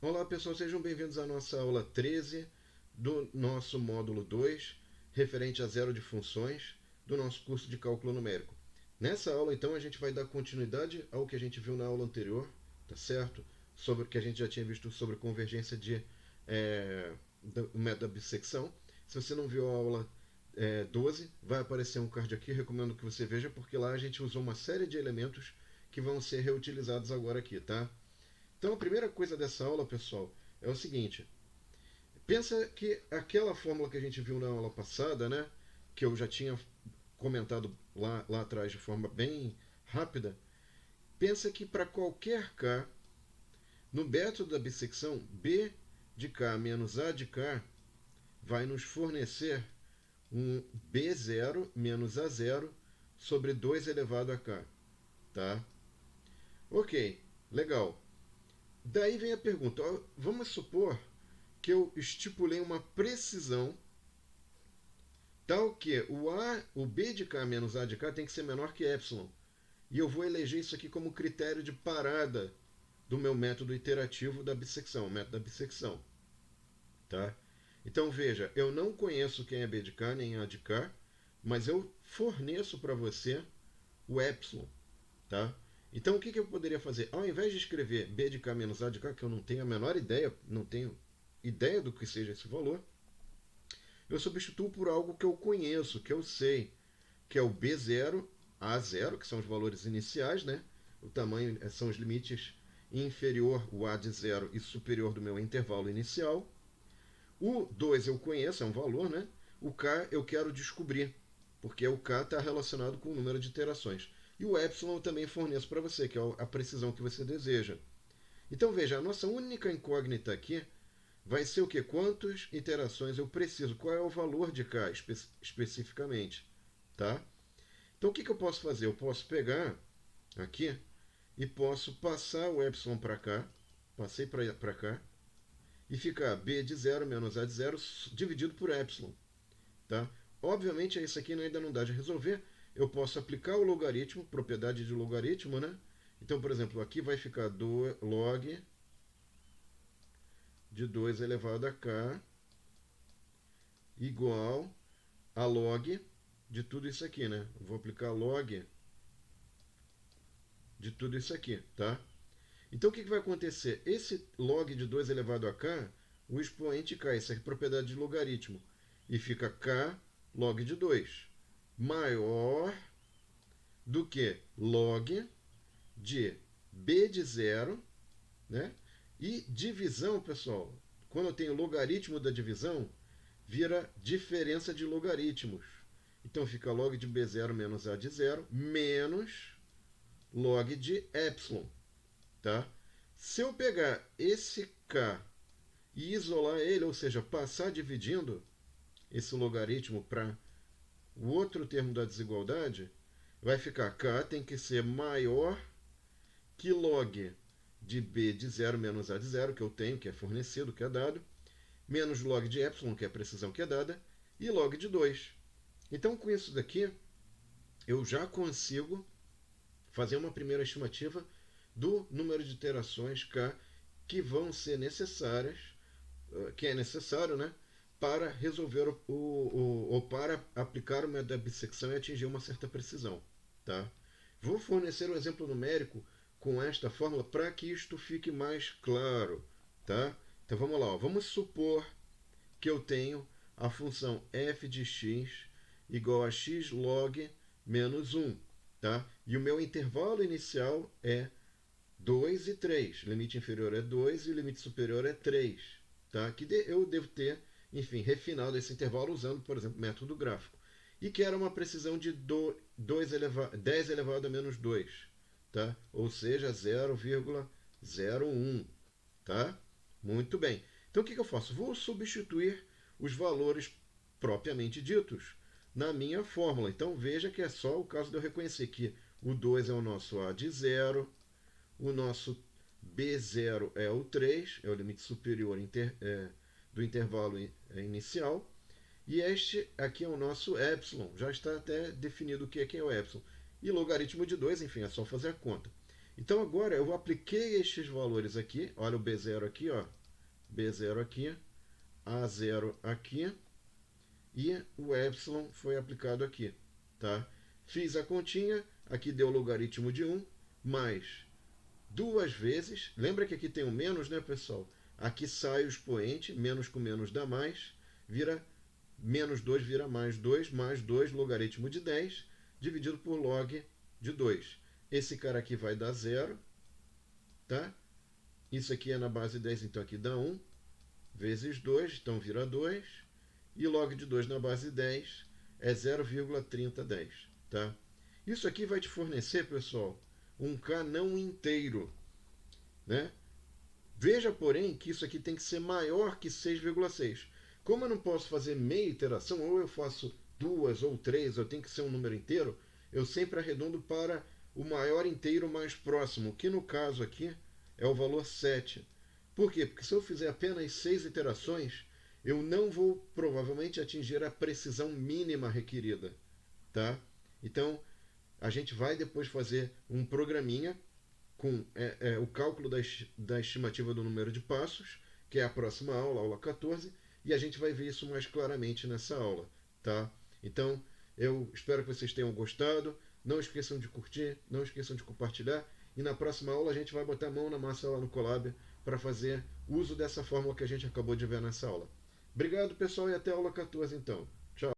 Olá pessoal, sejam bem-vindos à nossa aula 13 do nosso módulo 2, referente a zero de funções, do nosso curso de cálculo numérico. Nessa aula, então, a gente vai dar continuidade ao que a gente viu na aula anterior, tá certo? Sobre o que a gente já tinha visto sobre convergência do método da bissecção. Se você não viu a aula 12, vai aparecer um card aqui, recomendo que você veja, porque lá a gente usou uma série de elementos que vão ser reutilizados agora aqui, tá? Então a primeira coisa dessa aula, pessoal, é o seguinte: pensa que aquela fórmula que a gente viu na aula passada, né, que eu já tinha comentado lá atrás de forma bem rápida, pensa que para qualquer k, no método da bissecção, b de k menos a de k vai nos fornecer um b0 menos a0 sobre 2 elevado a k. Tá? Ok, legal. Daí vem a pergunta: vamos supor que eu estipulei uma precisão tal que o b de k menos a de k tem que ser menor que epsilon. E eu vou eleger isso aqui como critério de parada do meu método iterativo da bissecção, o método da bissecção. Tá? Então veja, eu não conheço quem é b de k nem a de k, mas eu forneço para você o epsilon. Tá? Então o que eu poderia fazer? Ao invés de escrever b de k menos a de k, que eu não tenho a menor ideia, não tenho ideia do que seja esse valor, eu substituo por algo que eu conheço, que eu sei, que é o B0, A0, que são os valores iniciais, né? O tamanho são os limites inferior, o A de zero, e superior do meu intervalo inicial. O 2 eu conheço, é um valor, né? O K eu quero descobrir, porque o K está relacionado com o número de iterações. E o epsilon eu também forneço para você, que é a precisão que você deseja. Então veja, a nossa única incógnita aqui vai ser o quê? Quantas iterações eu preciso? Qual é o valor de K especificamente? Tá? Então o que eu posso fazer? Eu posso pegar aqui e posso passar o epsilon para cá, passei para cá, e ficar b de zero menos a de zero dividido por epsilon. Tá? Obviamente isso aqui ainda não dá de resolver. Eu posso aplicar o logaritmo, propriedade de logaritmo, né? Então, por exemplo, aqui vai ficar log de 2 elevado a k igual a log de tudo isso aqui, né? Eu vou aplicar log de tudo isso aqui, tá? Então o que vai acontecer? Esse log de 2 elevado a k, o expoente k, isso é propriedade de logaritmo, e fica k log de 2 maior do que log de b de zero, né? E divisão, pessoal, quando eu tenho logaritmo da divisão, vira diferença de logaritmos. Então fica log de b0 menos a de zero menos log de epsilon. Tá? Se eu pegar esse k e isolar ele, ou seja, passar dividindo esse logaritmo para o outro termo da desigualdade, vai ficar k tem que ser maior que log de b de zero menos a de zero, que eu tenho, que é fornecido, que é dado, menos log de epsilon, que é a precisão que é dada, e log de 2. Então, com isso daqui, eu já consigo fazer uma primeira estimativa do número de iterações k que vão ser necessárias, que é necessário, né, para resolver ou para aplicar o método da bissecção e atingir uma certa precisão. Tá? Vou fornecer um exemplo numérico com esta fórmula para que isto fique mais claro. Tá? Então vamos lá, ó. Vamos supor que eu tenho a função f de x igual a x log menos 1. Tá? E o meu intervalo inicial é 2 e 3. Limite inferior é 2 e o limite superior é 3. Tá? Que eu devo ter, enfim, refinado esse intervalo usando, por exemplo, método gráfico. E que era uma precisão de 10 elevado a menos 2. Tá? Ou seja, 0,01. Tá? Muito bem. Então o que eu faço? Vou substituir os valores propriamente ditos na minha fórmula. Então veja que é só o caso de eu reconhecer que o 2 é o nosso A de 0, o nosso B0 é o 3, é o limite superior do intervalo inicial, e este aqui é o nosso epsilon, já está até definido o que é o epsilon. E logaritmo de 2, enfim, é só fazer a conta. Então agora eu apliquei estes valores aqui, olha o B0 aqui, ó, B0 aqui, A0 aqui, e o epsilon foi aplicado aqui, tá? Fiz a continha, aqui deu logaritmo de 1, mais duas vezes, lembra que aqui tem um menos, né, pessoal? Aqui sai o expoente, menos com menos dá mais, vira menos 2 vira mais 2 logaritmo de 10, dividido por log de 2. Esse cara aqui vai dar 0, tá? Isso aqui é na base 10, então aqui dá 1, vezes 2, então vira 2, e log de 2 na base 10 é 0,3010, tá? Isso aqui vai te fornecer, pessoal, um K não inteiro, né? Veja, porém, que isso aqui tem que ser maior que 6,6. Como eu não posso fazer meia iteração, ou eu faço duas ou três, eu tenho que ser um número inteiro, eu sempre arredondo para o maior inteiro mais próximo, que no caso aqui é o valor 7. Por quê? Porque se eu fizer apenas 6 iterações, eu não vou provavelmente atingir a precisão mínima requerida, tá? Então, a gente vai depois fazer um programinha com o cálculo da estimativa do número de passos, que é a próxima aula, aula 14, e a gente vai ver isso mais claramente nessa aula, tá? Então, eu espero que vocês tenham gostado. Não esqueçam de curtir, não esqueçam de compartilhar. E na próxima aula a gente vai botar a mão na massa lá no Colab para fazer uso dessa fórmula que a gente acabou de ver nessa aula. Obrigado, pessoal, e até a aula 14, então.